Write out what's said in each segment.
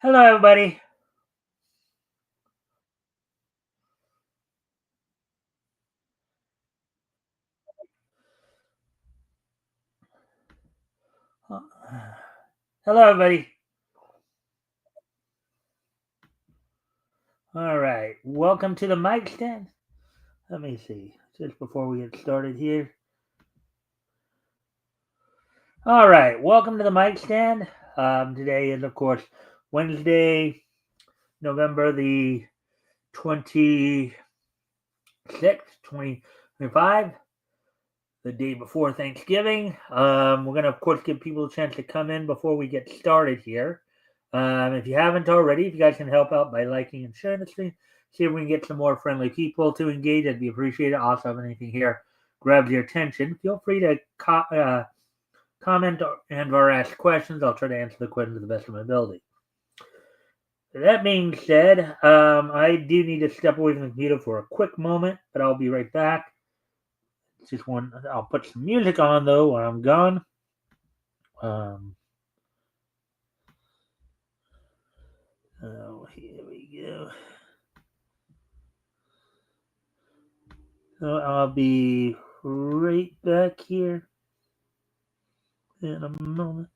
Hello, everybody. Hello, everybody. All right. Welcome to the Mikestand. Let me see. Just before we get started here. All right. Welcome to the Mikestand. Today is, of course, Wednesday, November the 26th, 2025, the day before Thanksgiving. We're going to, of course, give people a chance to come in before we get started here. If you haven't already, if you guys can help out by liking and sharing the stream, see if we can get some more friendly people to engage. That'd be appreciated. Also, if anything here grabs your attention, feel free to comment or ask questions. I'll try to answer the questions to the best of my ability. That being said, I do need to step away from the computer for a quick moment, but I'll be right back. Just one. I'll put some music on though while I'm gone. Here we go. So I'll be right back here in a moment.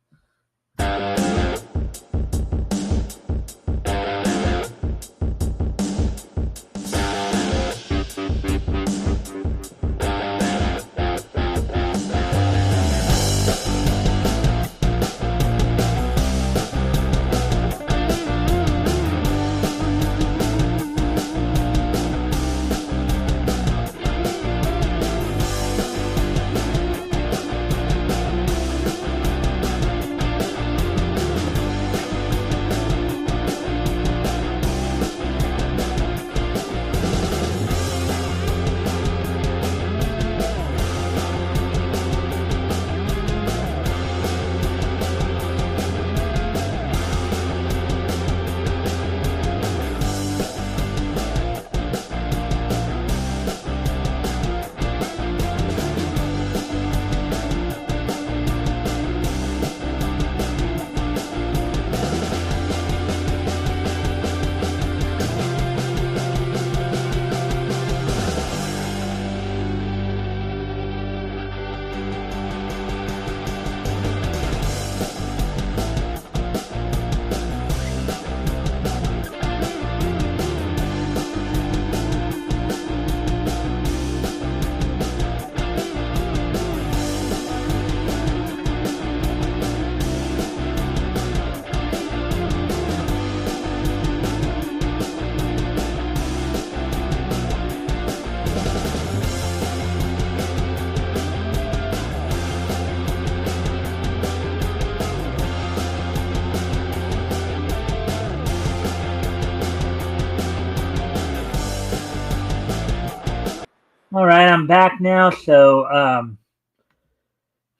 All right, I'm back now.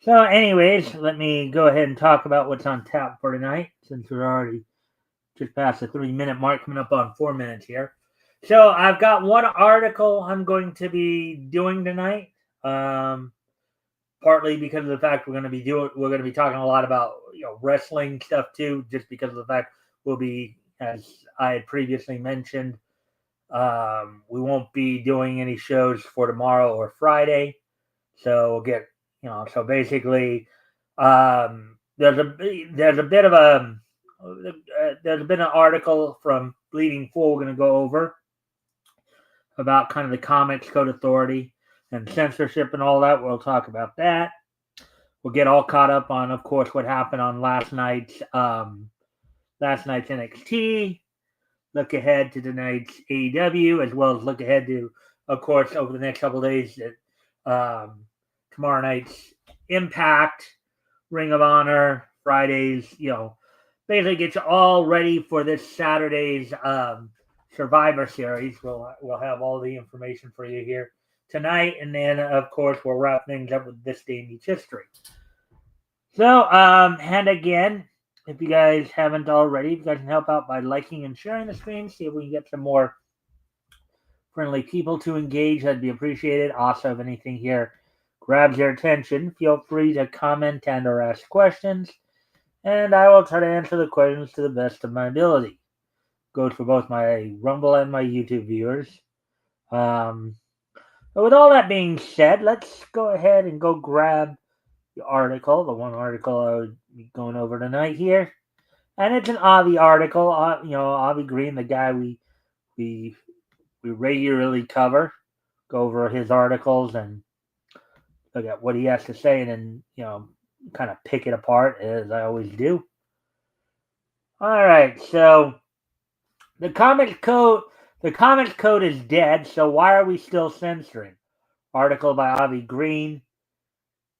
Anyways, let me go ahead and talk about what's on tap for tonight, since we're already just past the 3-minute mark, coming up on 4 minutes here. So I've got one article I'm going to be doing tonight. Partly because of the fact we're going to be talking a lot about wrestling stuff too, just because of the fact we'll be, as I had previously mentioned, we won't be doing any shows for tomorrow or Friday. So we'll get, so basically, there's a bit of there's been an article from Bleeding Fool we're going to go over about kind of the Comics Code Authority and censorship and all that. We'll talk about that. We'll get all caught up on, of course, what happened on last night's NXT. Look ahead to tonight's AEW, as well as look ahead to, of course, over the next couple of days, tomorrow night's Impact, Ring of Honor, Fridays. Basically get you all ready for this Saturday's Survivor Series. We'll have all the information for you here tonight, and then, of course, we'll wrap things up with this day in each history. So, and again, if you guys haven't already, if you guys can help out by liking and sharing the stream, see if we can get some more friendly people to engage, that'd be appreciated. Also, if anything here grabs your attention, feel free to comment and or ask questions. and I will try to answer the questions to the best of my ability. Goes for both my Rumble and my YouTube viewers. But with all that being said, let's go ahead and go grab the article, the one article I would be going over tonight here. And it's an Avi article. Avi Green, the guy we regularly cover, go over his articles and look at what he has to say, and then kind of pick it apart as I always do. All right, so the comics code is dead. So why are we still censoring? Article by Avi Green,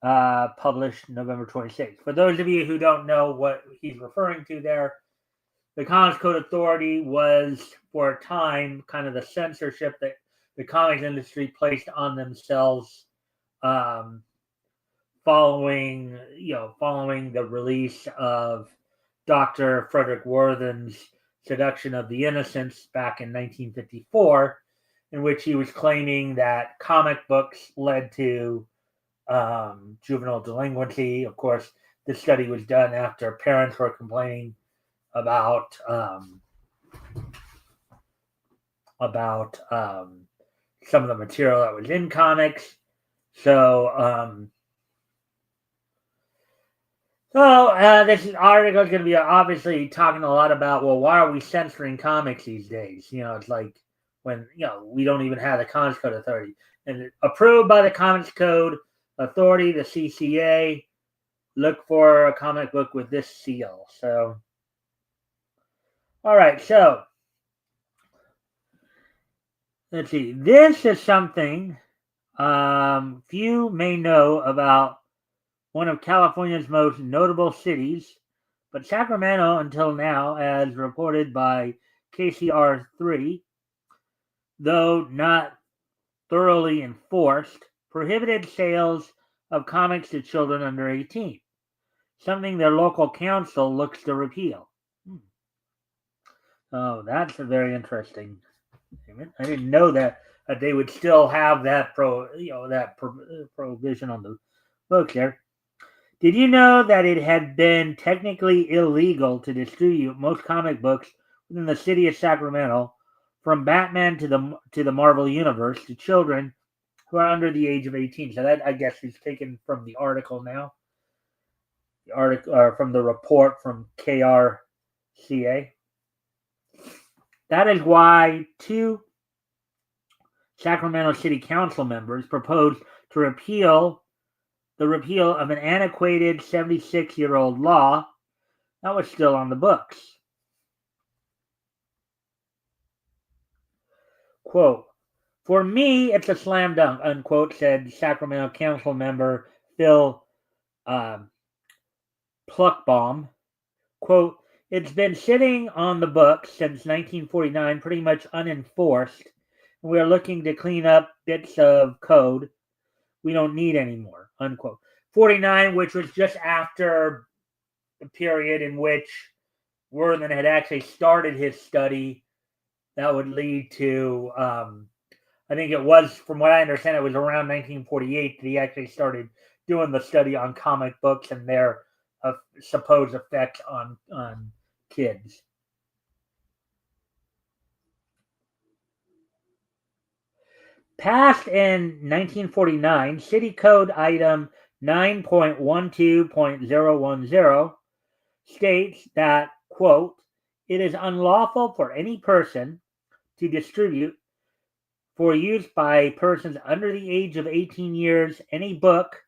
published November 26th. For those of you who don't know what he's referring to there, the Comics Code Authority was, for a time, kind of the censorship that the comics industry placed on themselves, following the release of Dr. Frederick Worthen's Seduction of the Innocents back in 1954, in which he was claiming that comic books led to juvenile delinquency. Of course, this study was done after parents were complaining about some of the material that was in comics. So this article is going to be obviously talking a lot about, well, why are we censoring comics these days? It's like when we don't even have the Comics Code Authority, and approved by the Comics Code Authority, the CCA. Look for a comic book with this seal. So, all right, so let's see. This is something few may know about one of California's most notable cities, but Sacramento, until now, as reported by KCR3, though not thoroughly enforced, prohibited sales of comics to children under 18, something their local council looks to repeal. Oh, that's a very interesting statement. I didn't know that they would still have that prohibition on the books there. Did you know that it had been technically illegal to distribute most comic books within the city of Sacramento, from Batman to the Marvel Universe, to children who are under the age of 18? So that, I guess, is taken from the article now. The article from the report from KRCA. That is why two Sacramento City Council members proposed to repeal of an antiquated 76-year-old law that was still on the books. Quote, "For me, it's a slam dunk," unquote, said Sacramento Council member Phil Pluckbaum. Quote, "It's been sitting on the books since 1949, pretty much unenforced, and we are looking to clean up bits of code we don't need anymore," unquote. 49, which was just after the period in which Worthen had actually started his study that would lead to, I think it was, from what I understand, it was around 1948 that he actually started doing the study on comic books and their supposed effect on kids. Passed in 1949, City Code Item 9.12.010 states that, quote, "It is unlawful for any person to distribute for use by persons under the age of 18 years any book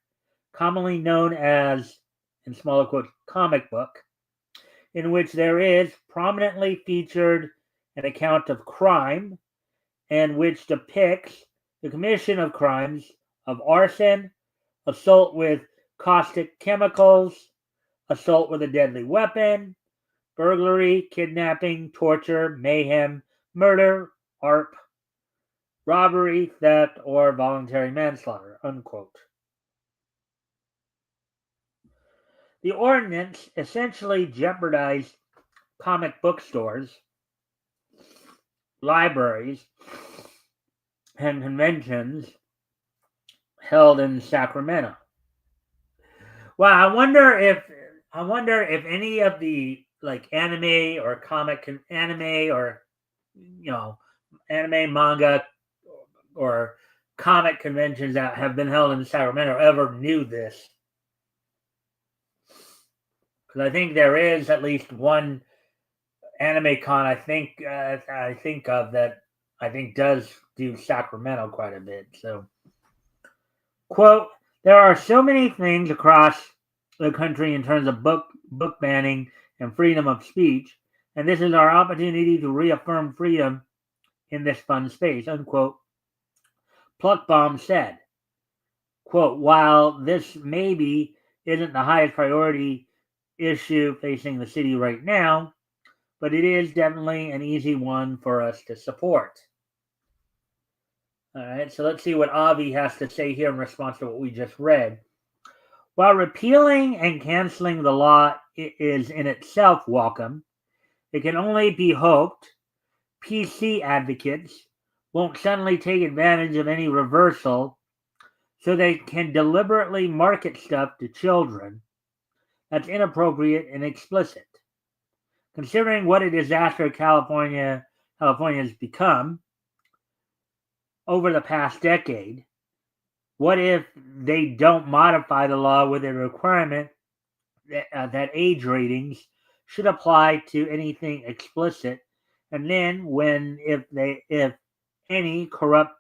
commonly known as," in smaller quotes, "comic book, in which there is prominently featured an account of crime and which depicts the commission of crimes of arson, assault with caustic chemicals, assault with a deadly weapon, burglary, kidnapping, torture, mayhem, murder, ARP, robbery, theft, or voluntary manslaughter," unquote. The ordinance essentially jeopardized comic book stores, libraries, and conventions held in Sacramento. Well, I wonder if I wonder if any of the like anime or anime or anime manga or comic conventions that have been held in Sacramento ever knew this. Because I think there is at least one anime con I think of that I think does do Sacramento quite a bit. So, quote, there are so many things across the country in terms of book banning and freedom of speech, and this is our opportunity to reaffirm freedom in this fun space, unquote. Pluckbaum said, quote, while this maybe isn't the highest priority issue facing the city right now, but it is definitely an easy one for us to support. All right, so let's see what Avi has to say here in response to what we just read. While repealing and canceling the law is in itself welcome, it can only be hoped PC advocates won't suddenly take advantage of any reversal so they can deliberately market stuff to children that's inappropriate and explicit. Considering what a disaster California has become over the past decade, what if they don't modify the law with a requirement that age ratings should apply to anything explicit, and then if any corrupt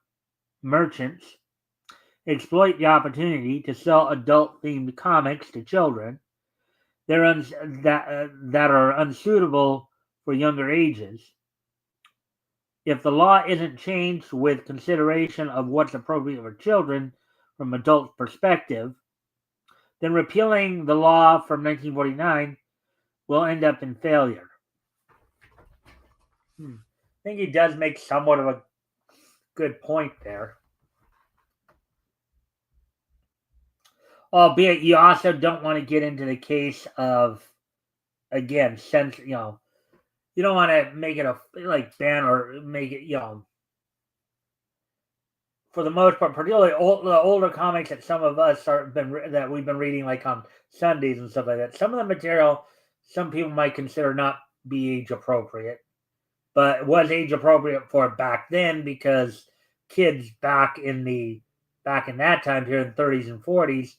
merchants exploit the opportunity to sell adult-themed comics to children that are unsuitable for younger ages. If the law isn't changed with consideration of what's appropriate for children from adult perspective, then repealing the law from 1949 will end up in failure. I think he does make somewhat of a good point there. Albeit you also don't want to get into the case of, again, you don't want to make it a like ban or make it, for the most part, particularly the older comics that some of us that we've been reading like on Sundays and stuff like that. Some of the material some people might consider not be age appropriate, but was age appropriate for back then because kids back in that time period, in 30s and 40s,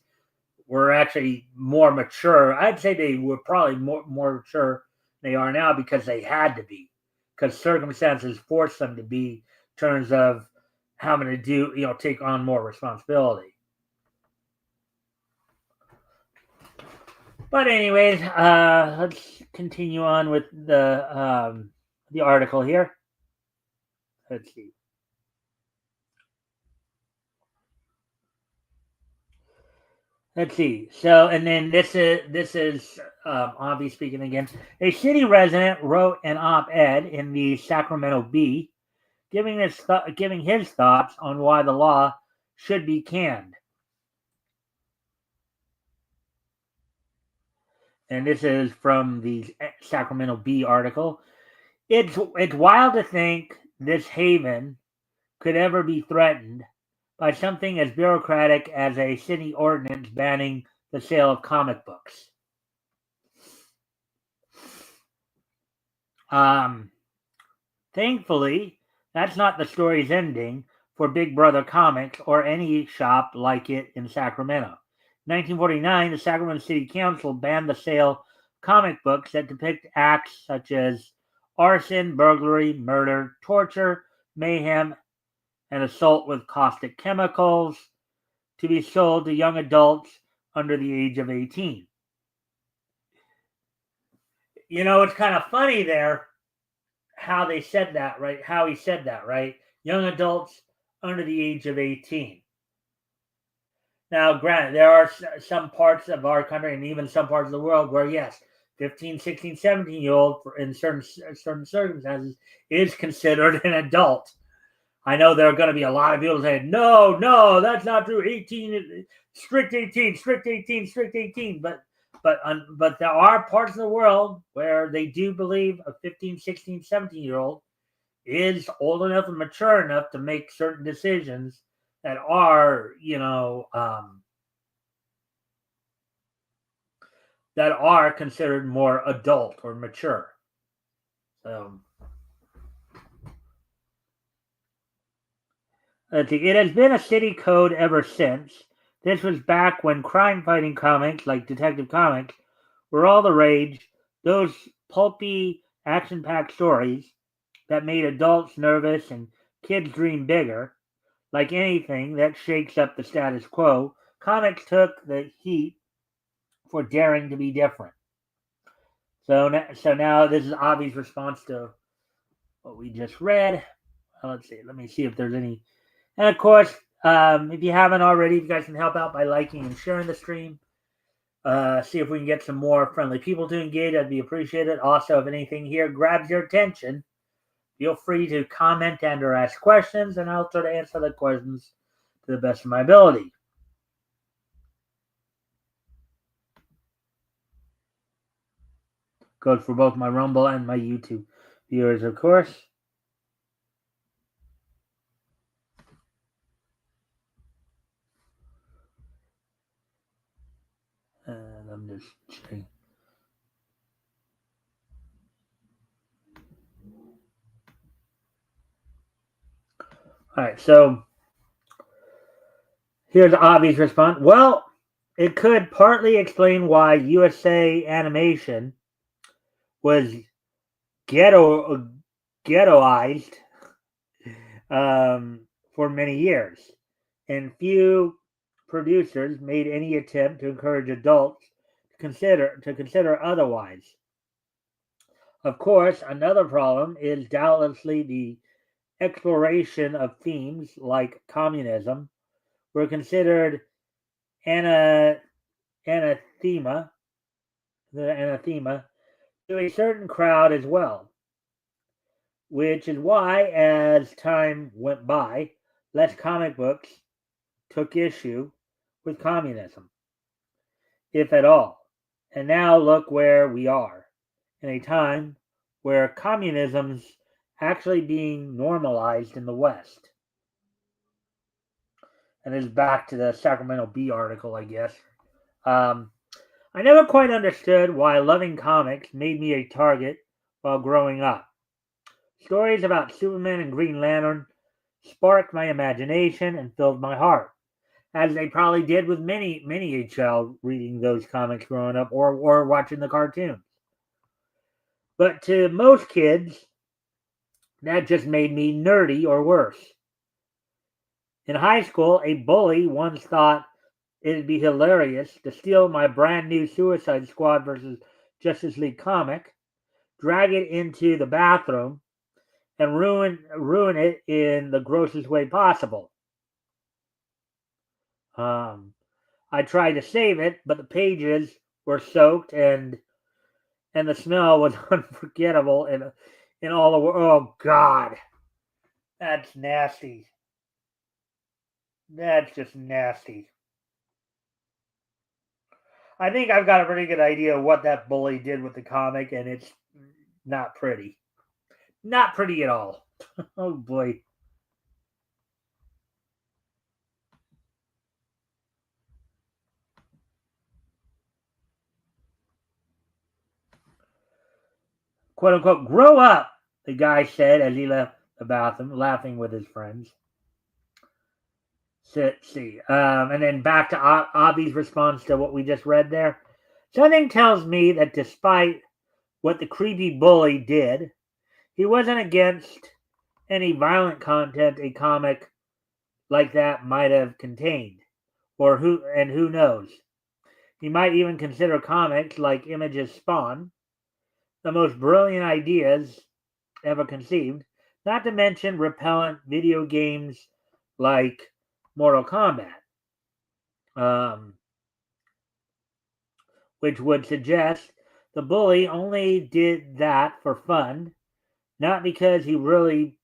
were actually more mature. I'd say they were probably more mature than they are now because they had to be, because circumstances forced them to be in terms of having to do, take on more responsibility. But anyways, let's continue on with the article here. Let's see. So, and then this is Avi speaking again. A city resident wrote an op-ed in the Sacramento Bee, giving his thoughts on why the law should be canned. And this is from the Sacramento Bee article. It's wild to think this haven could ever be threatened by something as bureaucratic as a city ordinance banning the sale of comic books. Thankfully, that's not the story's ending for Big Brother Comics or any shop like it in Sacramento. In 1949, the Sacramento City Council banned the sale of comic books that depict acts such as arson, burglary, murder, torture, mayhem, and assault with caustic chemicals to be sold to young adults under the age of 18. It's kind of funny there how he said that, right? Young adults under the age of 18. Now, granted, there are some parts of our country and even some parts of the world where, yes, 15, 16, 17-year-old in certain circumstances is considered an adult. I know there are going to be a lot of people saying, no, that's not true. 18, strict 18. But there are parts of the world where they do believe a 15, 16, 17-year-old is old enough and mature enough to make certain decisions that are, that are considered more adult or mature. So it has been a city code ever since. This was back when crime-fighting comics like Detective Comics were all the rage. Those pulpy, action-packed stories that made adults nervous and kids dream bigger. Like anything that shakes up the status quo, comics took the heat for daring to be different. So now this is Avi's response to what we just read. Let's see. Let me see if there's any. And of course, if you haven't already, you guys can help out by liking and sharing the stream. See if we can get some more friendly people to engage. That'd be appreciated. Also, if anything here grabs your attention, feel free to comment and or ask questions, and I'll try to answer the questions to the best of my ability. Goes for both my Rumble and my YouTube viewers, of course. And I'm just checking. All right, so here's Avi's response. Well, it could partly explain why USA Animation was ghettoized for many years, and few producers made any attempt to encourage adults to consider otherwise. Of course, another problem is doubtlessly the exploration of themes like communism were considered anathema to a certain crowd as well, which is why, as time went by, less comic books took issue with communism, if at all. And now look where we are, in a time where communism's actually being normalized in the West. And it's back to the Sacramento Bee article, I guess. I never quite understood why loving comics made me a target while growing up. Stories about Superman and Green Lantern sparked my imagination and filled my heart, as they probably did with many a child reading those comics growing up or watching the cartoons. But to most kids, that just made me nerdy or worse. In high school, a bully once thought it'd be hilarious to steal my brand new Suicide Squad versus Justice League comic, drag it into the bathroom, and ruin it in the grossest way possible. I tried to save it, but the pages were soaked and the smell was unforgettable in all the world. Oh God, that's nasty. That's just nasty. I think I've got a pretty good idea of what that bully did with the comic, and it's not pretty. Not pretty at all. Oh boy. Quote unquote, grow up, the guy said as he left the bathroom, laughing with his friends. Let's see. And then back to Avi's response to what we just read there. Something tells me that despite what the creepy bully did, he wasn't against any violent content a comic like that might have contained. Who knows? He might even consider comics like Image's Spawn the most brilliant ideas ever conceived, not to mention repellent video games like Mortal Kombat, which would suggest the bully only did that for fun, not because he really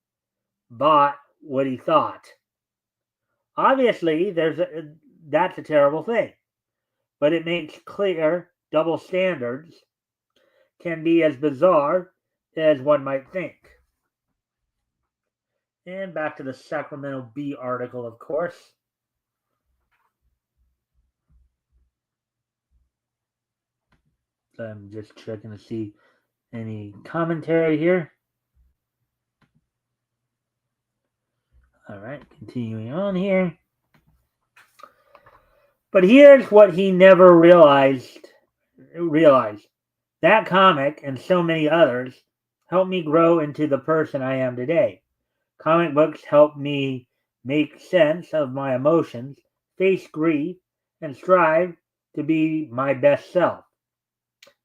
bought what he thought. Obviously, that's a terrible thing, but it makes clear double standards can be as bizarre as one might think. And back to the Sacramento Bee article, of course. So I'm just checking to see any commentary here. All right, continuing on here. But here's what he never realized. That comic and so many others helped me grow into the person I am today. Comic books helped me make sense of my emotions, face grief, and strive to be my best self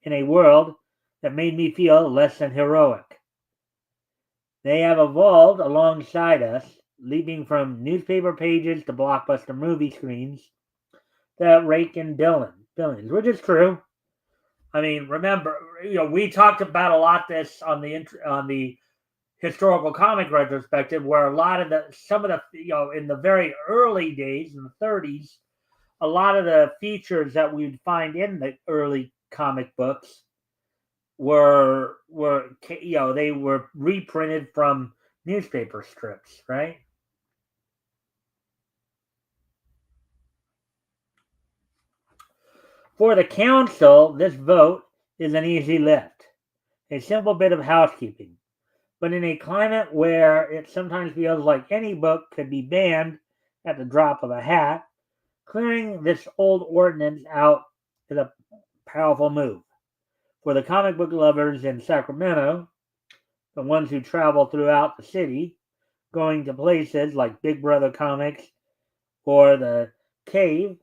in a world that made me feel less than heroic. They have evolved alongside us, leaping from newspaper pages to blockbuster movie screens that rake in billions, which is true. I mean, remember, we talked about a lot this on the historical comic retrospective, where a lot of some of the, in the very early days in the 30s, a lot of the features that we'd find in the early comic books were they were reprinted from newspaper strips, right? For the council, this vote is an easy lift, a simple bit of housekeeping. But in a climate where it sometimes feels like any book could be banned at the drop of a hat, clearing this old ordinance out is a powerful move. For the comic book lovers in Sacramento, the ones who travel throughout the city, going to places like Big Brother Comics or the Cave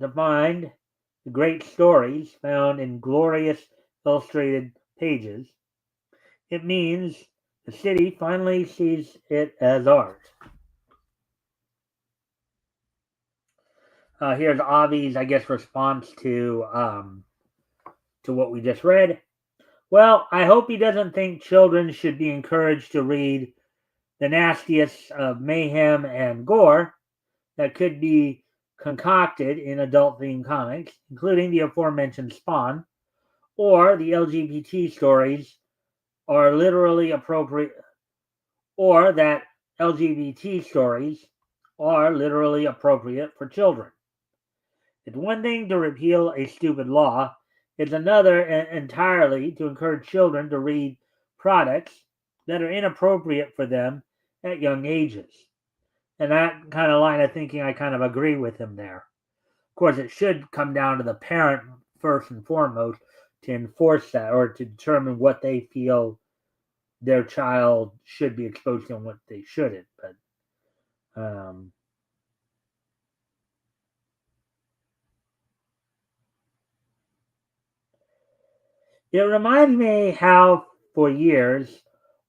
to find the great stories found in glorious illustrated pages, it means the city finally sees it as art. Here's Avi's, I guess, response to what we just read. Well, I hope he doesn't think children should be encouraged to read the nastiest of mayhem and gore that could be concocted in adult themed comics, including the aforementioned Spawn, or the LGBT stories are literally appropriate, or that LGBT stories are literally appropriate for children. It's one thing to repeal a stupid law, it's another entirely to encourage children to read products that are inappropriate for them at young ages. And that kind of line of thinking, I kind of agree with him there. Of course, it should come down to the parent first and foremost to enforce that or to determine what they feel their child should be exposed to and what they shouldn't. But it reminds me how, for years,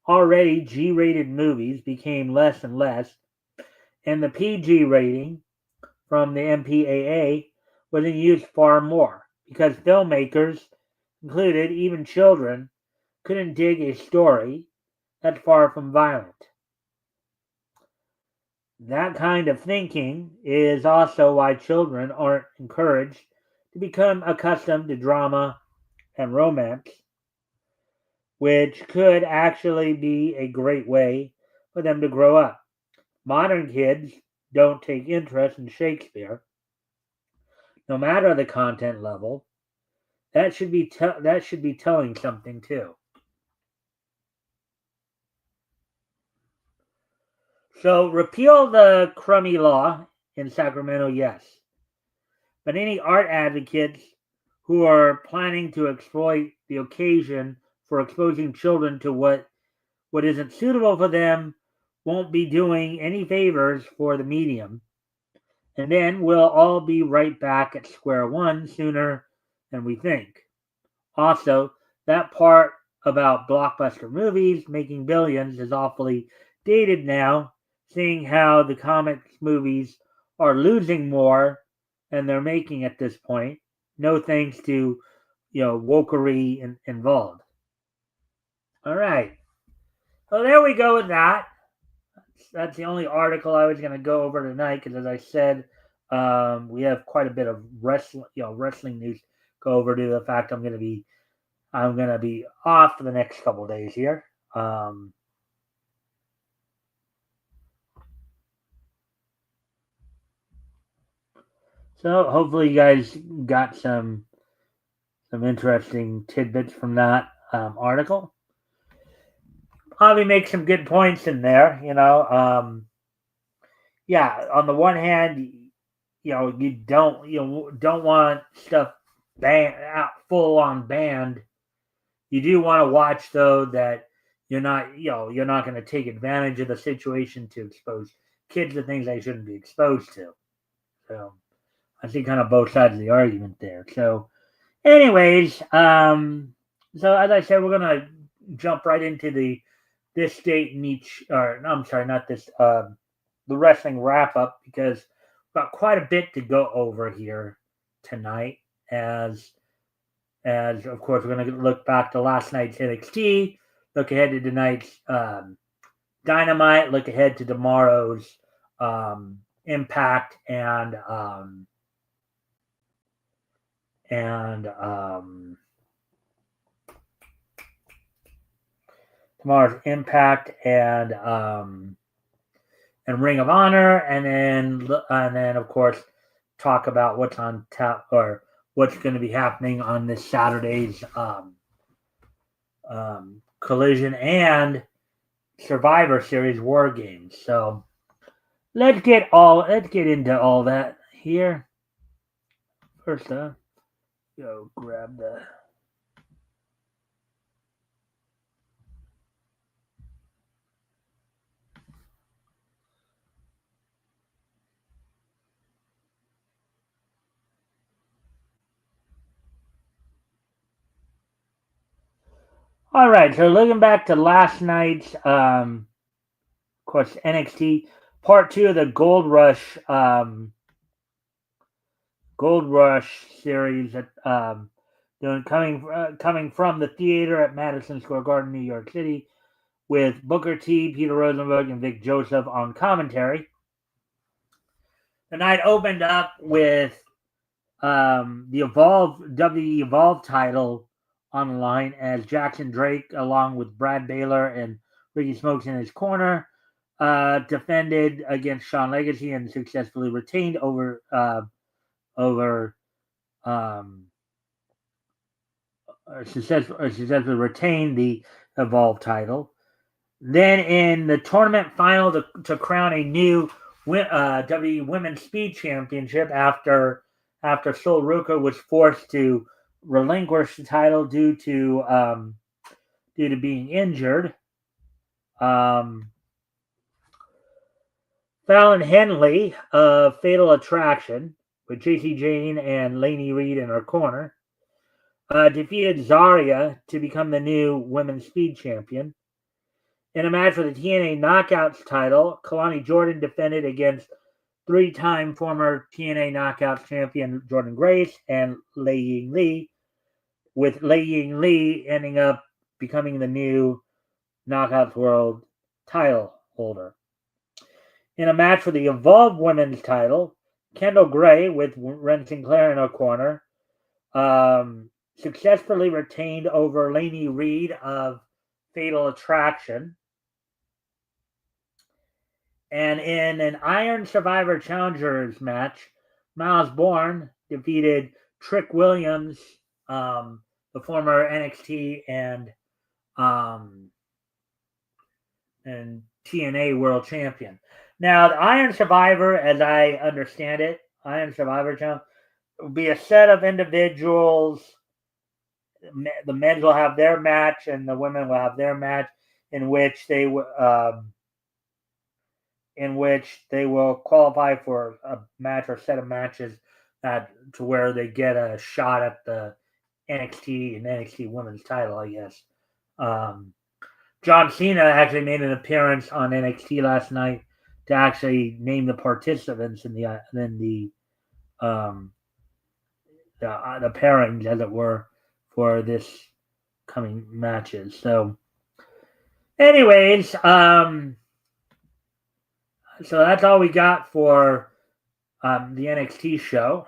already G rated movies became less and less, and the PG rating from the MPAA was in use far more because filmmakers, included even children, couldn't dig a story that's far from violent. That kind of thinking is also why children aren't encouraged to become accustomed to drama and romance, which could actually be a great way for them to grow up. Modern kids don't take interest in Shakespeare, no matter the content level. That should be telling something too. So repeal the crummy law in Sacramento, yes. But any art advocates who are planning to exploit the occasion for exposing children to what isn't suitable for them won't be doing any favors for the medium. And then we'll all be right back at square one sooner than we think. Also, that part about blockbuster movies making billions is awfully dated now, seeing how the comics movies are losing more than they're making at this point. No thanks to wokery involved. All right, so there we go with that. That's the only article I was going to go over tonight because, as I said, we have quite a bit of wrestling news to go over to the fact I'm gonna be off for the next couple days here. So hopefully you guys got some some interesting tidbits from that article. Javi makes some good points in there. Yeah, on the one hand, you don't want stuff out full on banned. You do want to watch though that you're not going to take advantage of the situation to expose kids to things they shouldn't be exposed to. So I see kind of both sides of the argument there. So anyways, so as I said, we're gonna jump right into this date and each, or no, I'm sorry, not this, the wrestling wrap up, because we've got quite a bit to go over here tonight. As of course we're gonna look back to last night's NXT, look ahead to tonight's Dynamite, look ahead to tomorrow's Impact and tomorrow's Impact and Ring of Honor, and then of course talk about what's on tap or what's going to be happening on this Saturday's Collision and Survivor Series War Games. So let's get into all that here. First, go grab the. All right, so looking back to last night's, of course, NXT Part 2 of the Gold Rush series that coming from the theater at Madison Square Garden, New York City, with Booker T, Peter Rosenberg, and Vic Joseph on commentary. The night opened up with the WWE Evolve title on the line as Jackson Drake, along with Brad Baylor and Ricky Smokes in his corner, defended against Shawn Legacy and successfully retained successfully retained the Evolve title. Then in the tournament final to crown a new WWE Women's Speed Championship after Sol Ruca was forced to relinquish the title due to being injured. Fallon Henley of Fatal Attraction, with JC Jane and Lainey Reed in her corner, defeated Zarya to become the new Women's Speed Champion. In a match for the TNA Knockouts title, Kalani Jordan defended against three-time former TNA Knockouts champion Jordan Grace and Lei Ying Li, with Lei Ying Li ending up becoming the new Knockouts World title holder. In a match for the Evolve Women's title, Kendall Gray, with Ren Sinclair in her corner, successfully retained over Lainey Reed of Fatal Attraction. And in an Iron Survivor Challengers match, Miles Bourne defeated Trick Williams, the former NXT and TNA World Champion. Now, the Iron Survivor, as I understand it, Iron Survivor Challenge, will be a set of individuals. The men will have their match, and the women will have their match, in which they will qualify for a match or set of matches to where they get a shot at the NXT and NXT Women's title, I guess. John Cena actually made an appearance on NXT last night to actually name the participants in the pairings, as it were, for this coming matches. So, anyways, so that's all we got for the NXT show.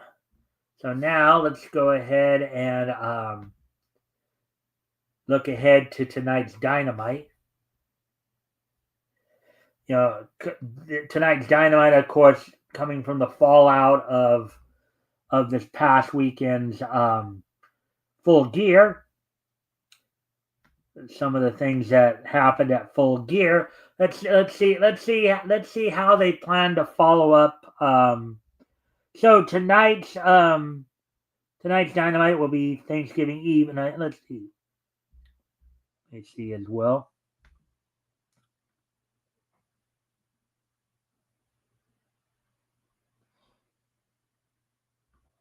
So now let's go ahead and look ahead to tonight's Dynamite. Tonight's Dynamite, of course, coming from the fallout of this past weekend's Full Gear. Some of the things that happened at Full Gear. Let's see how they plan to follow up. So tonight's Dynamite will be Thanksgiving Eve, and let's see as well.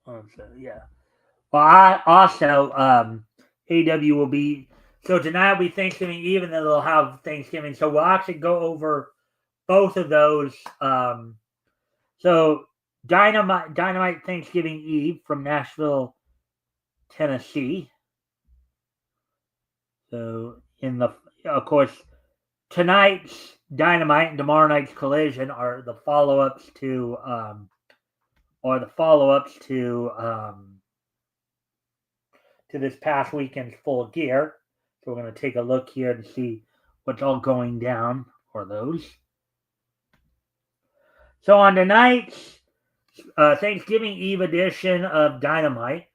So yeah. Well, I also AW will be so tonight will be Thanksgiving Eve, and then they'll have Thanksgiving. So we'll actually go over both of those. So Dynamite Thanksgiving Eve from Nashville, Tennessee. So of course tonight's Dynamite and tomorrow night's Collision are the follow-ups to this past weekend's Full Gear. So we're going to take a look here to see what's all going down for those. So on tonight's Thanksgiving Eve edition of Dynamite,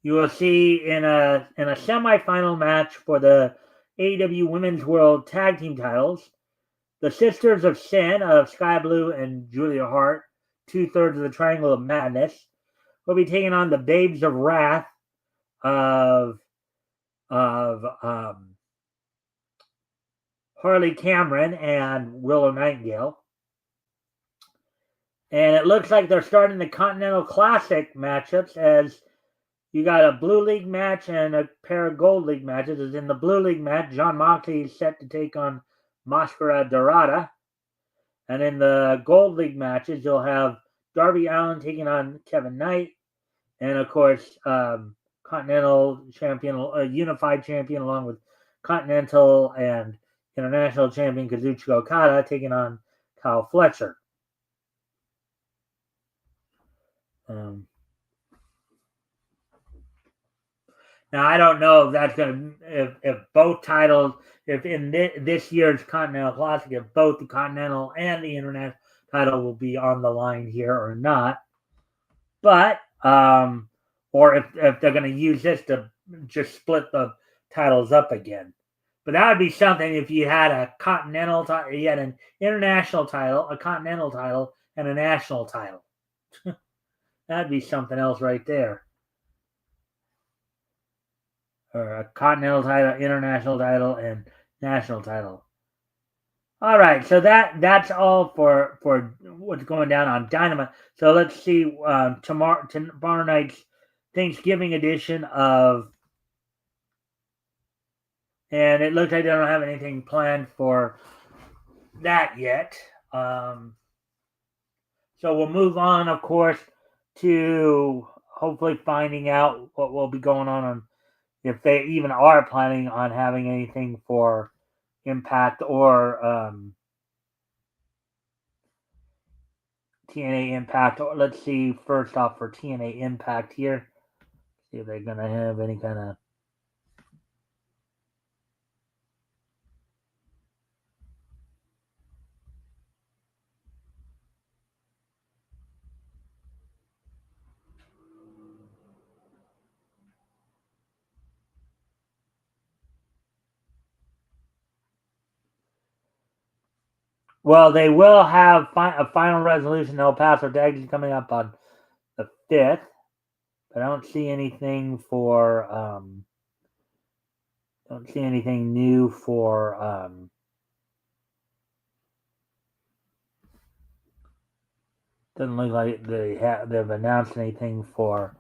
you will see in a semifinal match for the AEW Women's World Tag Team titles, the Sisters of Sin of Sky Blue and Julia Hart, 2/3 of the Triangle of Madness, will be taking on the Babes of Wrath of Harley Cameron and Willow Nightingale. And it looks like they're starting the Continental Classic matchups as you got a Blue League match and a pair of Gold League matches. As in the Blue League match, John Moxley is set to take on Mascara Dorada. And in the Gold League matches, you'll have Darby Allin taking on Kevin Knight. And, of course, Continental Champion, Unified Champion, along with Continental and International Champion Kazuchika Okada taking on Kyle Fletcher. Now I don't know if that's going to if both titles, if in this year's Continental Classic, if both the Continental and the International title will be on the line here or not. But or if they're going to use this to just split the titles up again. But that would be something if you had a Continental title, you had an International title, a Continental title, and a National title. That'd be something else right there. Or a Continental title, International title, and National title. All right, so that's all for what's going down on Dynamite. So let's see tomorrow night's Thanksgiving edition of, and it looks like they don't have anything planned for that yet. So we'll move on, of course, to hopefully finding out what will be going on if they even are planning on having anything for Impact or TNA Impact. Or let's see first off for TNA Impact here. See if they're going to have any kind of. Well, they will have a final resolution El Paso Tag coming up on the 5th. But I don't see anything for don't see anything new for doesn't look like they've announced anything for,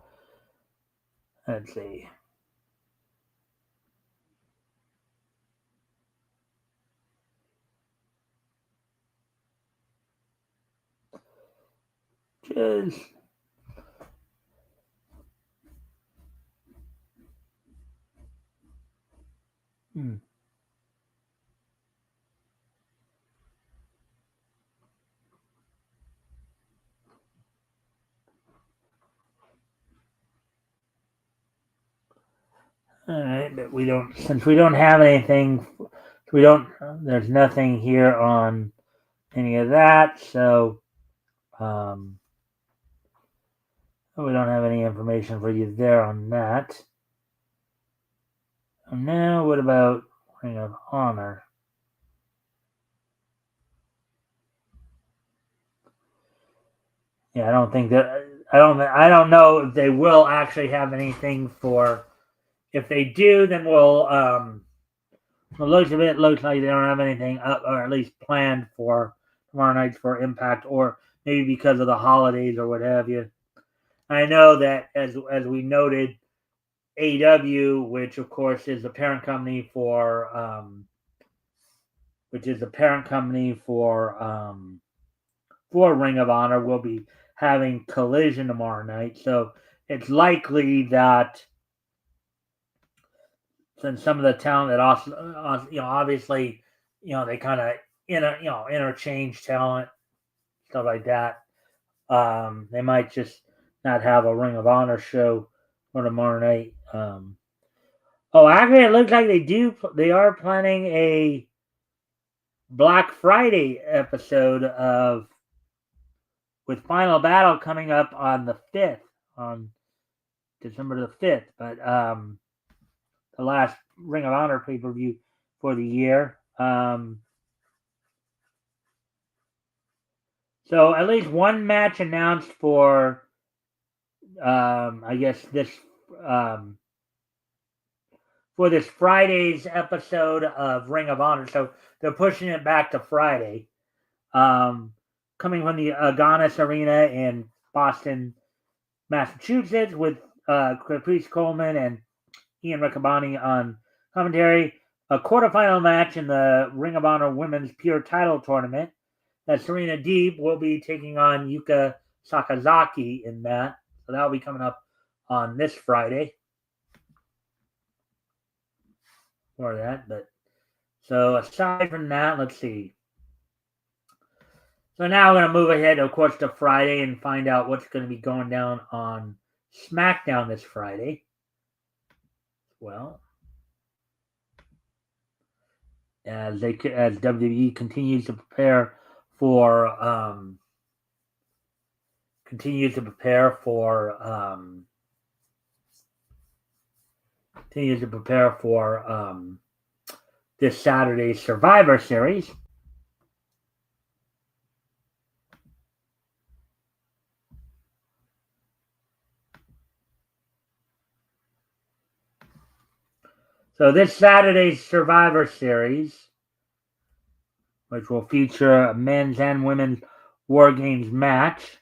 let's see. Just All right, but since we don't have anything, there's nothing here on any of that, so we don't have any information for you there on that. Now, what about Ring of Honor? Yeah, I don't think that. I don't know if they will actually have anything for. If they do, then we'll. The looks of it looks like they don't have anything up, or at least planned for tomorrow night for Impact, or maybe because of the holidays or what have you. I know that as we noted, AEW, which of course is the parent company for for Ring of Honor, will be having Collision tomorrow night. So it's likely that since some of the talent that also obviously they kind of interchange talent, stuff like that. They might just not have a Ring of Honor show for tomorrow night. Actually, it looks like they do. They are planning a Black Friday episode of with Final Battle coming up on the 5th, on December the 5th. But the last Ring of Honor pay per view for the year. So at least one match announced for, I guess for this Friday's episode of Ring of Honor. So they're pushing it back to Friday. Coming from the Agganis Arena in Boston, Massachusetts, with Caprice Coleman and Ian Riccaboni on commentary. A quarterfinal match in the Ring of Honor Women's Pure Title Tournament. That Serena Deeb will be taking on Yuka Sakazaki in that. So that'll be coming up on this Friday. For that, but so aside from that, let's see. So now we're going to move ahead, of course, to Friday and find out what's going to be going down on SmackDown this Friday. Well, as WWE continues to prepare for this Saturday's Survivor Series. So this Saturday's Survivor Series, which will feature a men's and women's War Games match.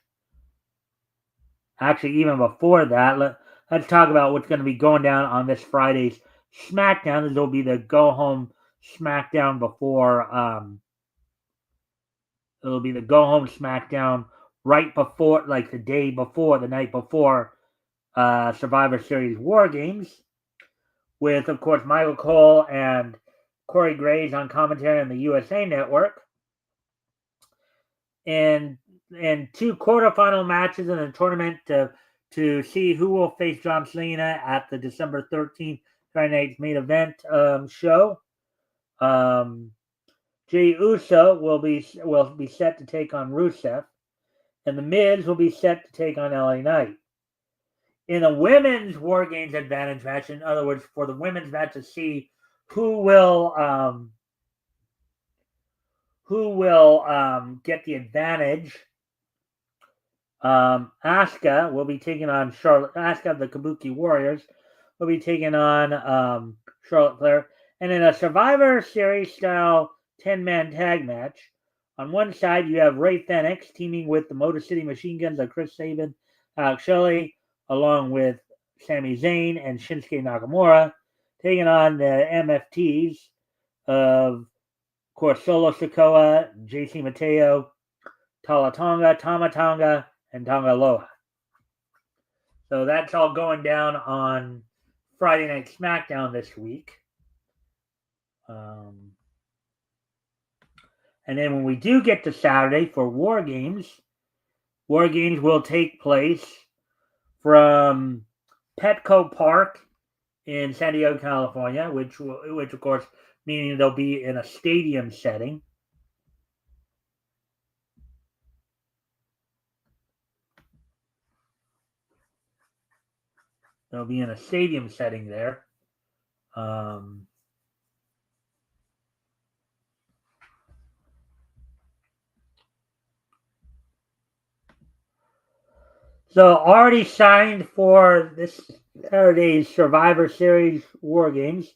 Actually, even before that, let's talk about what's going to be going down on this Friday's SmackDown. This will be the go-home SmackDown before. It'll be the go-home SmackDown right before, like the night before Survivor Series War Games, with, of course, Michael Cole and Corey Graves on commentary on the USA Network. And two quarterfinal matches in the tournament to see who will face John Cena at the December 13th Friday night's main event show. Jey Uso will be set to take on Rusev, and The Miz will be set to take on LA Knight. In a women's War Games advantage match, in other words, for the women's match to see who will get the advantage. Asuka will be taking on Charlotte. Asuka of the Kabuki Warriors will be taking on Charlotte Flair. And in a Survivor Series style 10-man tag match, on one side you have Ray Fenix teaming with the Motor City Machine Guns of Chris Sabin, Alex Shelley, along with Sami Zayn and Shinsuke Nakamura, taking on the MFTs of course, Solo Sikoa, JC Mateo, Tama Tonga, and Tonga Loa. So that's all going down on Friday Night SmackDown this week. And then when we do get to Saturday for War Games will take place from Petco Park in San Diego, California, which of course meaning they'll be in a stadium setting. They'll be in a stadium setting there. So already signed for this Saturday's Survivor Series War Games.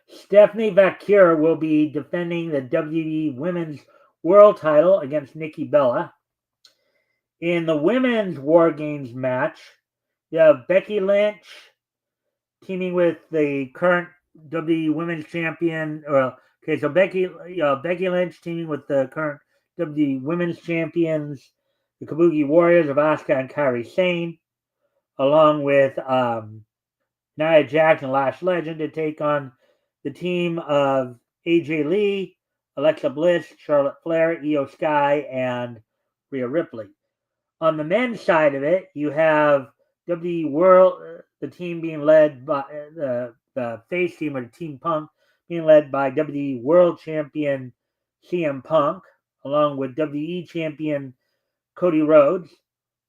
Stephanie Vaquer will be defending the WWE Women's World Title against Nikki Bella. In the Women's War Games match, you have Becky Lynch teaming with the current WWE Women's Champion. So Becky Lynch teaming with the current WWE Women's Champions, the Kabuki Warriors of Asuka and Kairi Sane, along with Nia Jax and Lash Legend to take on the team of AJ Lee, Alexa Bliss, Charlotte Flair, Io Sky, and Rhea Ripley. On the men's side of it, you have WWE World, the team being led by the face team or the Team Punk being led by WWE World Champion CM Punk, along with WWE Champion Cody Rhodes,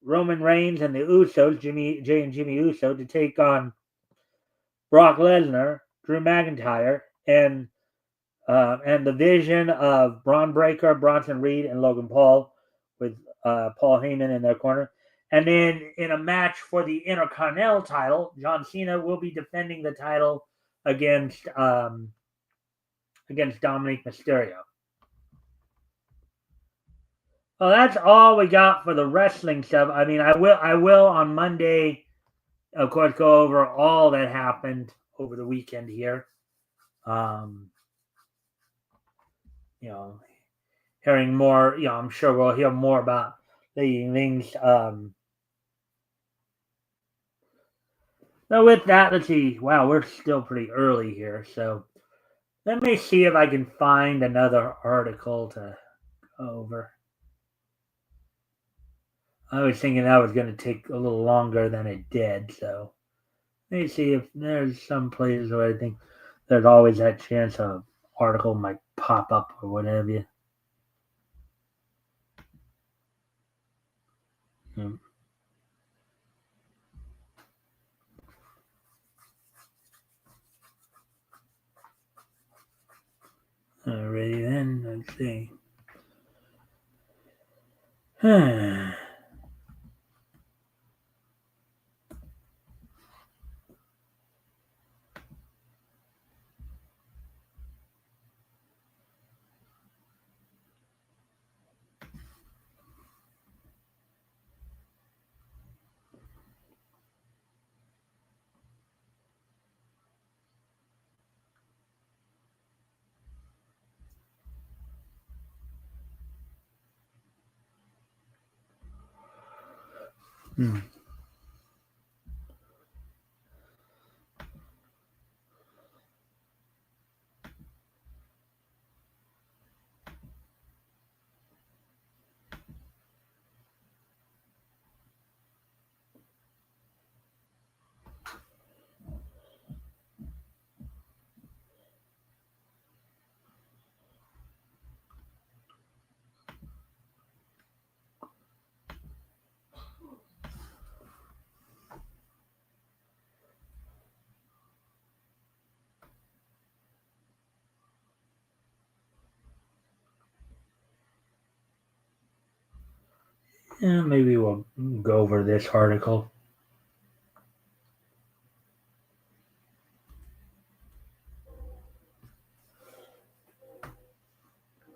Roman Reigns, and the Usos, Jay and Jimmy Uso, to take on Brock Lesnar, Drew McIntyre, and the vision of Braun Breaker, Bronson Reed, and Logan Paul, with Paul Heyman in their corner. And then in a match for the Intercontinental title, John Cena will be defending the title against Dominic Mysterio. Well, that's all we got for the wrestling stuff. I mean, I will on Monday, of course, go over all that happened over the weekend here. Hearing more, I'm sure we'll hear more about the things. So with that, let's see. Wow, we're still pretty early here. So let me see if I can find another article to go over. I was thinking that was going to take a little longer than it did. So let me see if there's some places where I think there's always that chance an article might pop up or whatever. Alrighty then, let's see. Yeah, maybe we'll go over this article.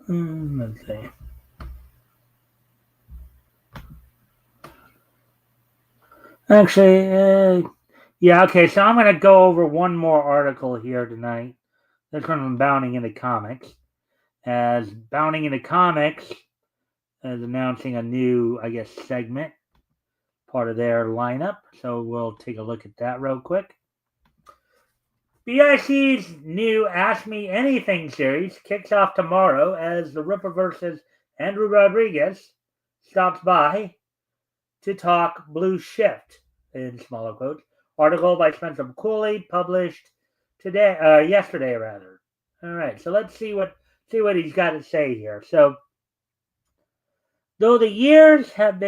Let's see. Actually, yeah, okay, so I'm going to go over one more article here tonight. This one from Bounding into Comics. As Bounding into Comics is announcing a new, I guess, segment, part of their lineup. So we'll take a look at that real quick. BIC's new Ask Me Anything series kicks off tomorrow as the Rippaverse's Andrew Rodriguez stops by to talk Blue Shift, in smaller quotes. Article by Spencer McCulley, published yesterday rather. All right, so let's see what he's got to say here. So, though the years have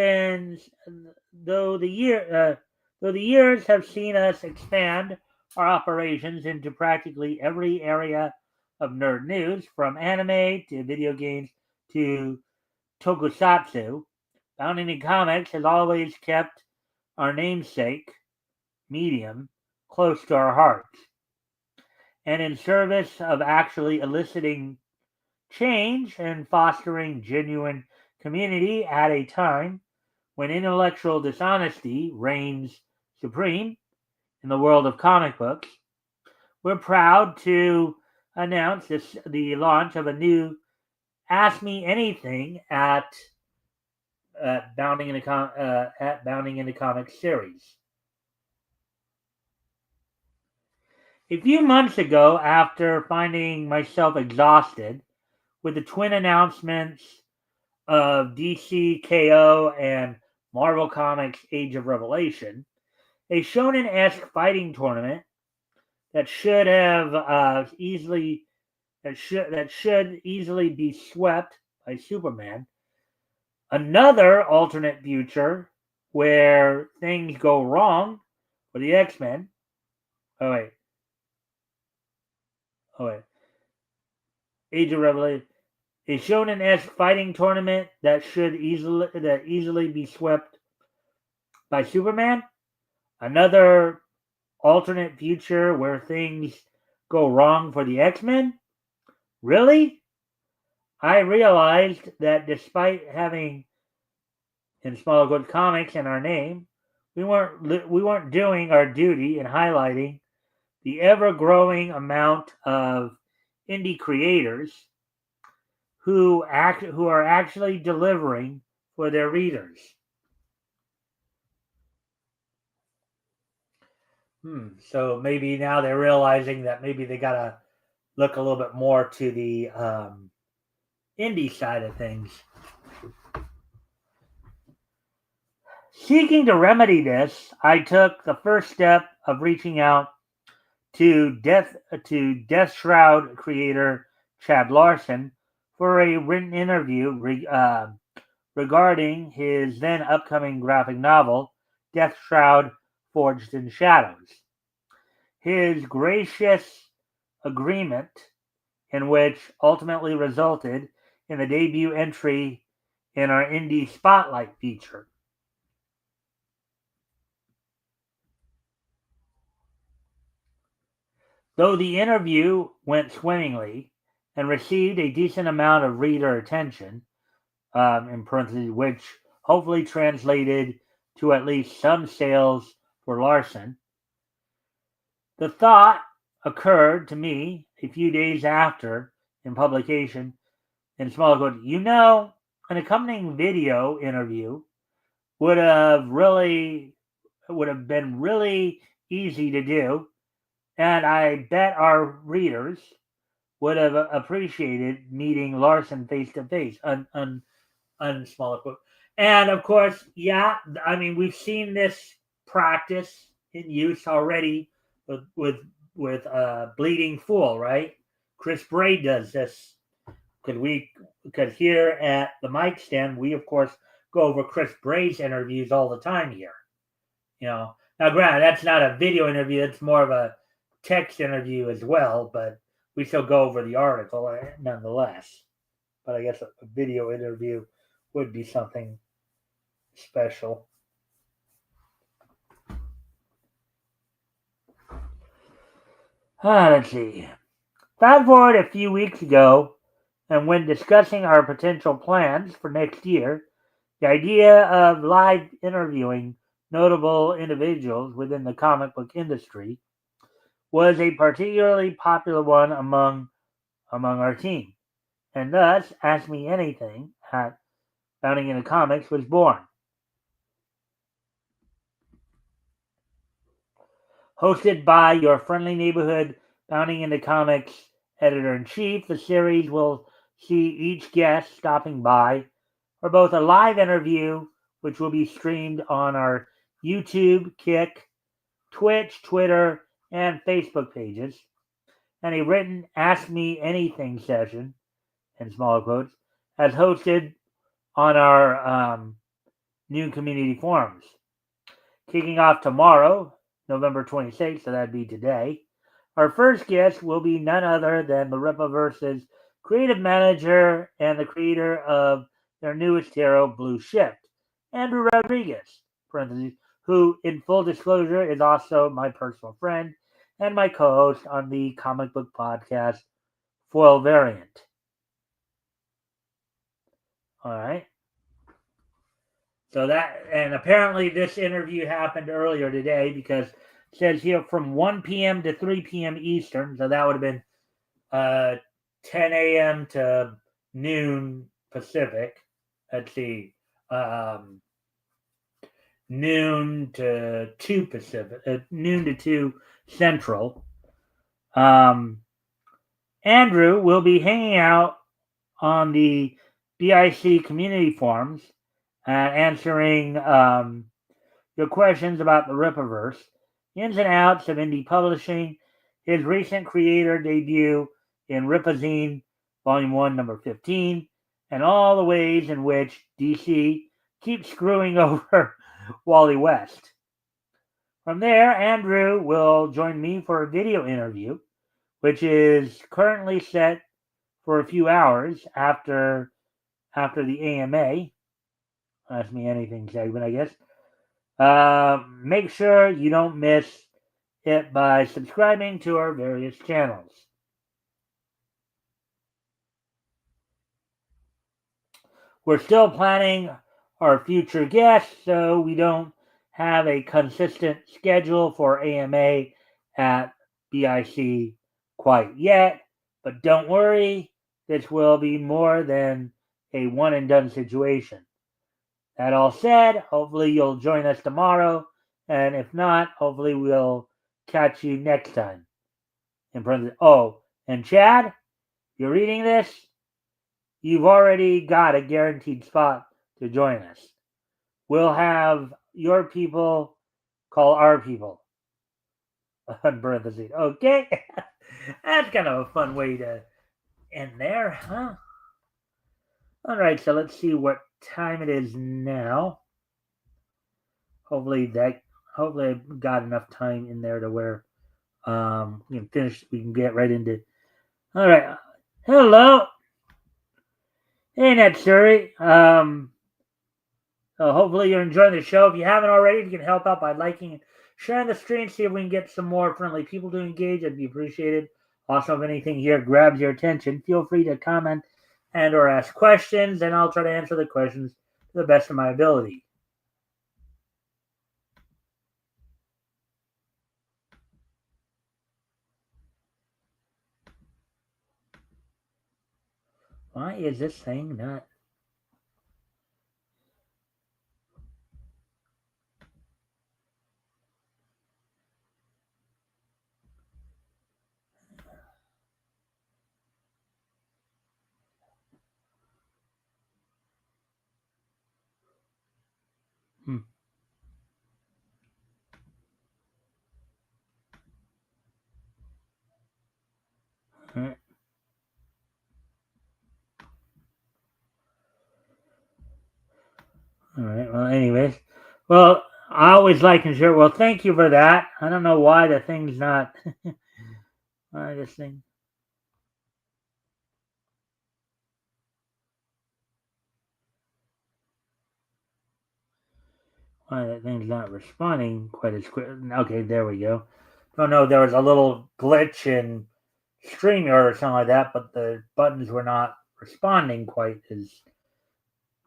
seen us expand our operations into practically every area of nerd news, from anime to video games to tokusatsu. Bounding in Comics has always kept our namesake medium close to our hearts, and in service of actually eliciting change and fostering genuine community at a time when intellectual dishonesty reigns supreme in the world of comic books. We're proud to announce the launch of a new Ask Me Anything at Bounding into Comics series. A few months ago, after finding myself exhausted with the twin announcements of DC KO and Marvel Comics Age of Revelation, a shonen-esque fighting tournament that should easily be swept by Superman. Another alternate future where things go wrong for the X-Men. Oh wait. Age of Revelation. A shonen-esque fighting tournament that should easily be swept by Superman. Another alternate future where things go wrong for the X-Men. Really? I realized that despite having in Small Good Comics in our name, we weren't doing our duty in highlighting the ever-growing amount of indie creators who are actually delivering for their readers. So maybe now they're realizing that maybe they gotta look a little bit more to the indie side of things. Seeking to remedy this, I took the first step of reaching out to Death Shroud creator Chad Larson for a written interview regarding his then upcoming graphic novel, Death Shroud Forged in Shadows. His gracious agreement, in which ultimately resulted in the debut entry in our Indie Spotlight feature. Though the interview went swimmingly and received a decent amount of reader attention, in parentheses, which hopefully translated to at least some sales for Larson, the thought occurred to me a few days after in publication in Small Code. An accompanying video interview would have been really easy to do, and I bet our readers would have appreciated meeting Larson face to face. Smaller quote. And of course, yeah, I mean, we've seen this practice in use already with Bleeding Fool, right? Chris Bray does this because here at the Mikestand, we of course go over Chris Bray's interviews all the time here. Now granted, that's not a video interview; it's more of a text interview as well. But we still go over the article nonetheless. But I guess a video interview would be something special. Let's see. Fast forward a few weeks ago, and when discussing our potential plans for next year, the idea of live interviewing notable individuals within the comic book industry was a particularly popular one among our team, and thus Ask Me Anything at Bounding into Comics was born. Hosted by your friendly neighborhood Bounding into Comics editor-in-chief, the series will see each guest stopping by for both a live interview, which will be streamed on our YouTube, Kick, Twitch, Twitter, and Facebook pages, and a written Ask Me Anything session, in small quotes, as hosted on our new community forums. Kicking off tomorrow, November 26th, so that'd be today. Our first guest will be none other than the Rippaverse's creative manager and the creator of their newest hero, Blue Shift, Andrew Rodriguez, who, in full disclosure, is also my personal friend and my co-host on the comic book podcast Foil Variant. All right. So that, and apparently this interview happened earlier today because it says here from 1 p.m. to 3 p.m. Eastern. So that would have been 10 a.m. to noon Pacific. Let's see. Noon to 2 Pacific. Noon to 2 Central. Andrew will be hanging out on the BIC community forums, answering your questions about the Rippaverse, ins and outs of indie publishing, his recent creator debut in Rippazine Volume 1, number 15, and all the ways in which DC keeps screwing over Wally West. From there, Andrew will join me for a video interview, which is currently set for a few hours after the AMA, Ask Me Anything segment, I guess. Make sure you don't miss it by subscribing to our various channels. We're still planning our future guests, so we don't have a consistent schedule for AMA at BIC quite yet. But don't worry, this will be more than a one and done situation. That all said, hopefully you'll join us tomorrow, and if not, hopefully we'll catch you next time. Oh, and Chad, you're reading this? You've already got a guaranteed spot to join us. We'll have your people call our people. On parentheses. Okay? That's kind of a fun way to end there, huh? All right, so let's see what time it is now. Hopefully I've got enough time in there to where we can finish. We can get right into. All right. Hello. Hey, Ned Surrey. So hopefully you're enjoying the show. If you haven't already, if you can help out by liking and sharing the stream, see if we can get some more friendly people to engage. That'd be appreciated. Also, if anything here grabs your attention, feel free to comment and or ask questions, and I'll try to answer the questions to the best of my ability. Why is this thing not? Hmm. All right. All right. Well, anyways, well, I always like and share. Well, thank you for that. I don't know why the thing's not. Why this thing? Why that thing's not responding quite as quick? Okay, there we go. Don't know. There was a little glitch in StreamYard or something like that, but the buttons were not responding quite as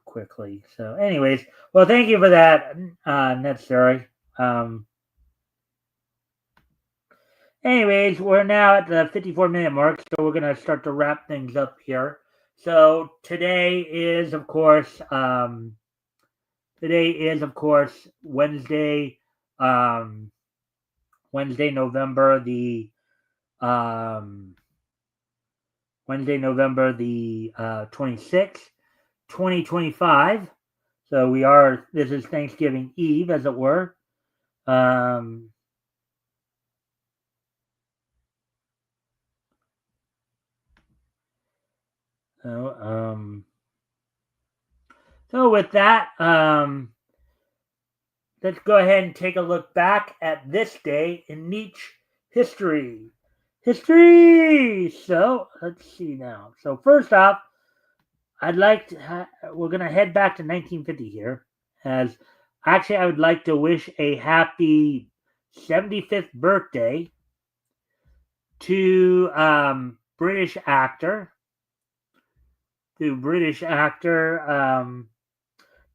quickly. So, anyways, well, thank you for that, necessary. Anyways, we're now at the 54-minute mark, so we're gonna start to wrap things up here. So today is, of course, Wednesday, Wednesday, November the um, Wednesday, November the 26th, 2025. So this is Thanksgiving Eve, as it were. Um, so, um, so with that, let's go ahead and take a look back at this day in niche history. So let's see now. So first off, I'd like to. We're gonna head back to 1950 here, as actually I would like to wish a happy 75th birthday to British actor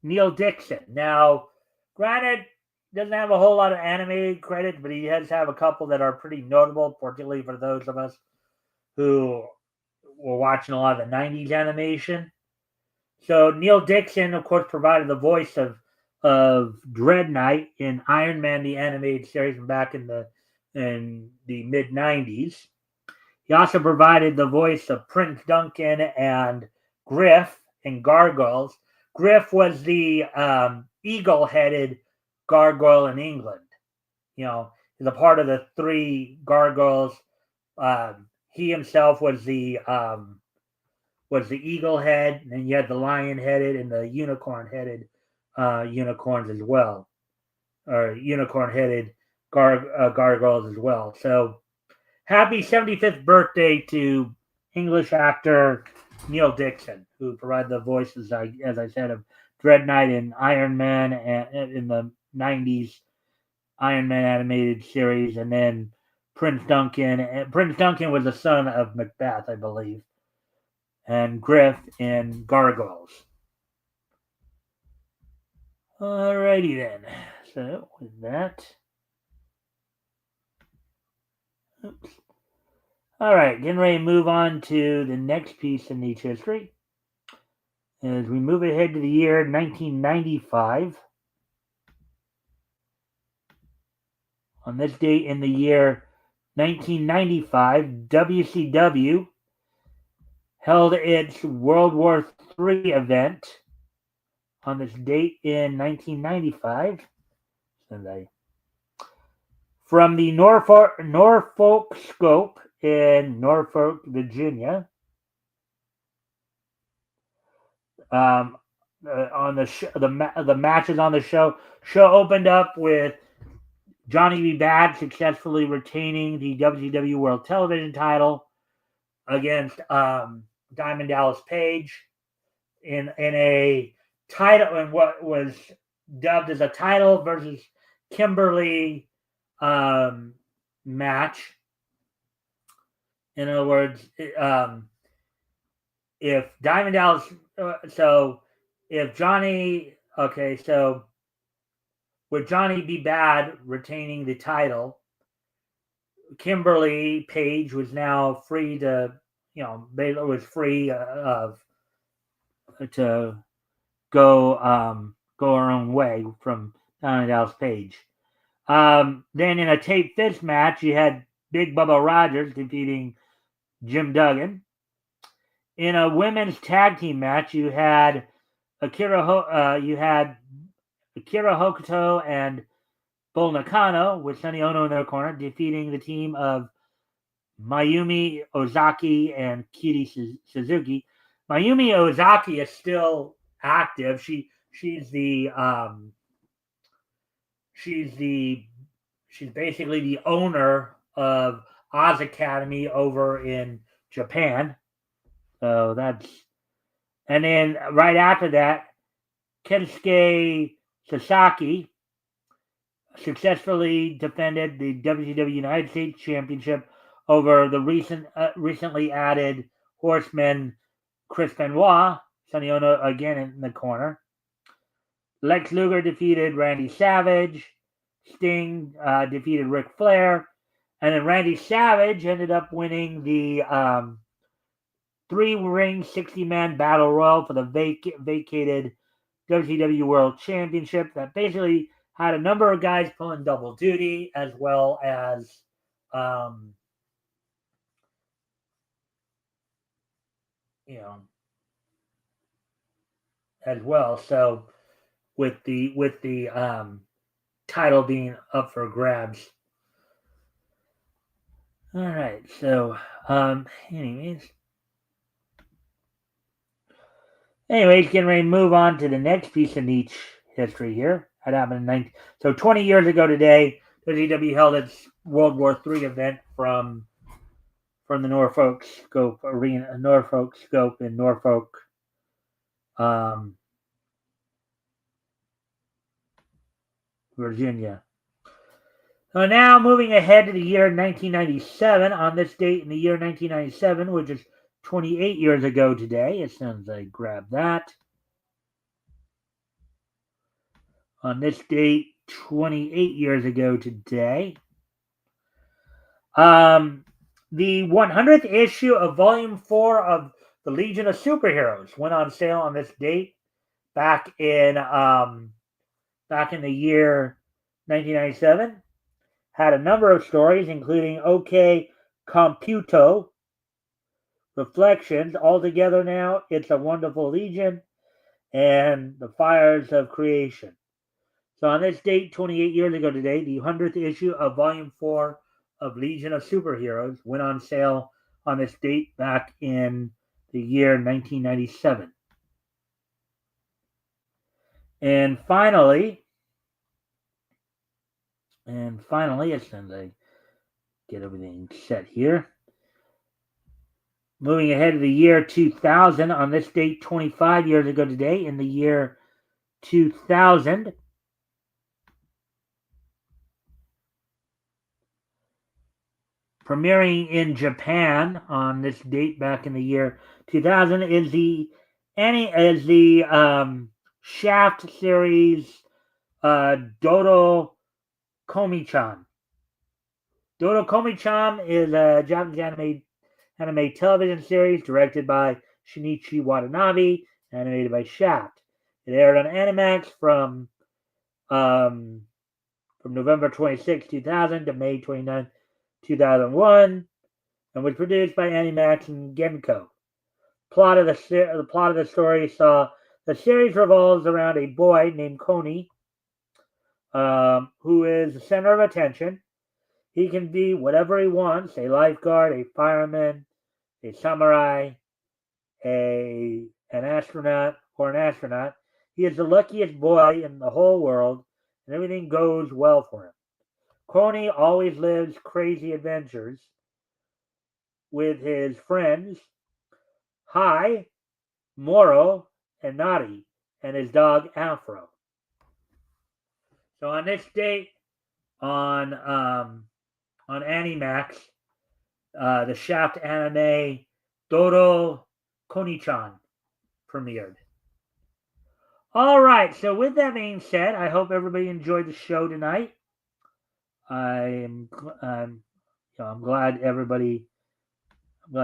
Neil Dixon. Now, granted, doesn't have a whole lot of animated credits, but he does have a couple that are pretty notable, particularly for those of us who were watching a lot of the 90s animation. So Neil Dixon, of course, provided the voice of Dread Knight in Iron Man the animated series back in the mid 90s. He also provided the voice of Prince Duncan and Griff in Gargoyles. Griff was the eagle-headed gargoyle in England. You know, he's a part of the three gargoyles. He himself was the eagle head, and then you had the lion-headed and the unicorn-headed unicorns as well, or unicorn-headed gargoyles as well. So, happy 75th birthday to English actor Neil Dixon, who provided the voices, as I said, of Dread Knight and Iron Man in the 90s Iron Man animated series, and then Prince Duncan. Prince Duncan was the son of Macbeth, I believe, and Griff in Gargoyles. Alrighty then. So with that, oops. All right, getting ready to move on to the next piece in niche history. As we move ahead to the year 1995, on this date in the year 1995, WCW held its World War III event on this date in 1995. From the Norfolk Scope in Norfolk, Virginia. On the matches on the show opened up with Johnny B. Bad successfully retaining the WCW World Television title against Diamond Dallas Page in a title, in what was dubbed as a title versus Kimberly match. In other words, if Diamond Dallas, if Johnny, with Johnny B. Bad retaining the title, Kimberly Page was now free to, was free to go her own way from Diamond Dallas Page. Then in a tape fist match, you had Big Bubba Rogers defeating Jim Duggan. In a women's tag team match, you had Akira Hokuto and Bull Nakano with Sonny Ono in their corner, defeating the team of Mayumi Ozaki and Kiri Suzuki. Mayumi Ozaki is still active. She's basically the owner of Oz Academy over in Japan. So that's, and then right after that, Kensuke Sasaki successfully defended the WCW United States Championship over the recently added Horseman Chris Benoit. Sonny Ono again in the corner. Lex Luger defeated Randy Savage. Sting defeated Ric Flair. And then Randy Savage ended up winning the 3-ring 60-man battle royal for the vacated WCW World Championship that basically had a number of guys pulling double duty, as well as as well. So with the title being up for grabs. All right. So anyways, getting ready to move on to the next piece of niche history here. That happened in so 20 years ago today. WCW held its World War III event from the Norfolk Scope Arena, Norfolk Scope in Norfolk, Virginia. So now moving ahead to the year 1997, on this date in the year 1997, which is 28 years ago today, as soon as I grab that. On this date, 28 years ago today, the 100th issue of Volume 4 of the Legion of Superheroes went on sale on this date back in the year 1997. Had a number of stories, including OK Computo, Reflections, Altogether Now, It's a Wonderful Legion, and The Fires of Creation. So on this date, 28 years ago today, the 100th issue of Volume 4 of Legion of Superheroes went on sale on this date back in the year 1997. And finally, as soon as I get everything set here, moving ahead to the year 2000, on this date, 25 years ago today, in the year 2000, premiering in Japan on this date back in the year 2000 is the Shaft series Dodo Komi-chan. Dodo Komi-chan is a Japanese anime television series directed by Shinichi Watanabe, animated by Shaft. It aired on Animax from November 26, 2000 to May 29, 2001, and was produced by Animax and Genko. The plot of the story saw the series revolves around a boy named Koni, who is the center of attention. He can be whatever he wants: a lifeguard, a fireman, a samurai, an astronaut, or an astronaut. He is the luckiest boy in the whole world, and everything goes well for him. Koni always lives crazy adventures with his friends Hai, Moro, and Nari, and his dog Afro. So on this date, on Animax, the Shaft anime Dodo Koni-chan premiered. All right, so with that being said, I hope everybody enjoyed the show tonight. I'm glad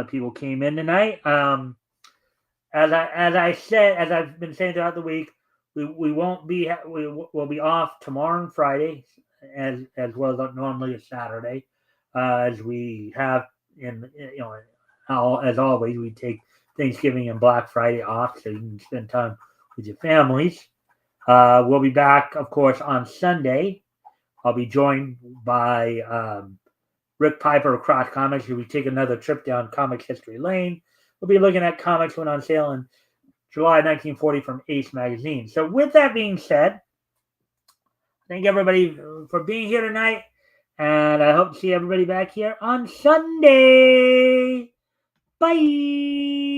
people came in tonight. As I've been saying throughout the week, we won't be we'll be off tomorrow and Friday, as well as normally a Saturday, as we have as always, we take Thanksgiving and Black Friday off so you can spend time with your families. We'll be back, of course, on Sunday. I'll be joined by Rick Piper of Cross Comics, who will take another trip down Comics History Lane. We'll be looking at comics went on sale in July 1940 from Ace Magazine. So with that being said, thank everybody for being here tonight, and I hope to see everybody back here on Sunday. Bye.